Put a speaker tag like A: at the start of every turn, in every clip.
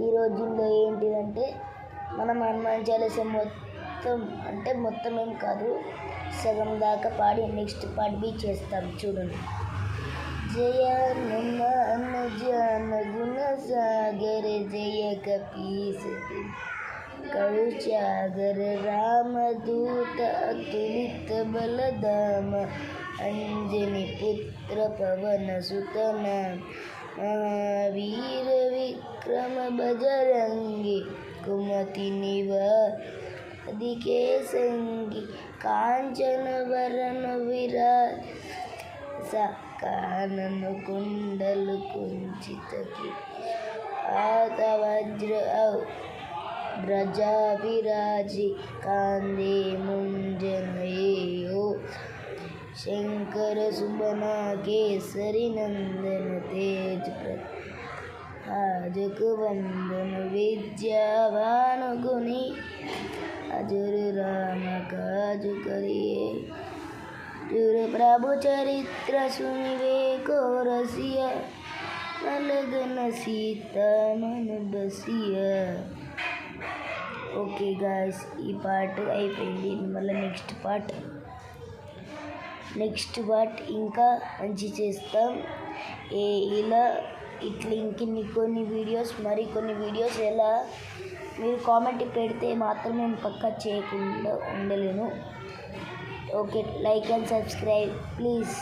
A: ఈ రోజుల్లో ఏంటిదంటే మనం హనుమాన్ చాలీసా మొత్తం ఏం కాదు, సగం దాకా పాడి నెక్స్ట్ పార్ట్ బి చేస్తాం చూడండి. జయ హనుమాన్ జ్ఞాన గుణ సాగర జయ కపీస కరుచాగర రామదూత అతులిత బలధామ అంజని పుత్ర పవన సుతన మహావీర విక్రమ బజరంగి కుమతి నివాదికే సంగి కాంచన వరణ విరాజ కానన కుండలు కుంచితకి ఆత వజ్ర బ్రజాభిరాజి కాందే ముంజనయేయో శంకర సుబన కేసరి నందన తేజ ప్రజకు వందన విద్యావాను గుని అజురు రామ కాజు కరియే జురు ప్రభు చరిత్ర సునివే కోరసియ నలగన సీత మన బసియ. ఓకే గాయస్, ఈ పార్ట్ అయిపోయింది. మళ్ళీ నెక్స్ట్ పార్ట్ ఇంకా మంచి చేస్తాం. ఇలా ఇట్లా కొన్ని వీడియోస్ మరికొన్ని వీడియోస్ ఎలా మీరు కామెంట్ పెడితే మాత్రం నేను పక్కా చేయకుండా ఉండలేను. Okay, like and subscribe please.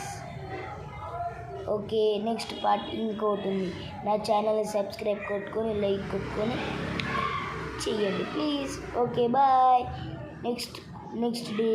A: Okay, next part ఇంకోటి ఉంది. నా ఛానల్ని సబ్స్క్రైబ్ కొట్టుకొని లైక్ కొట్టుకొని చెయ్యండి please. Okay bye. Next day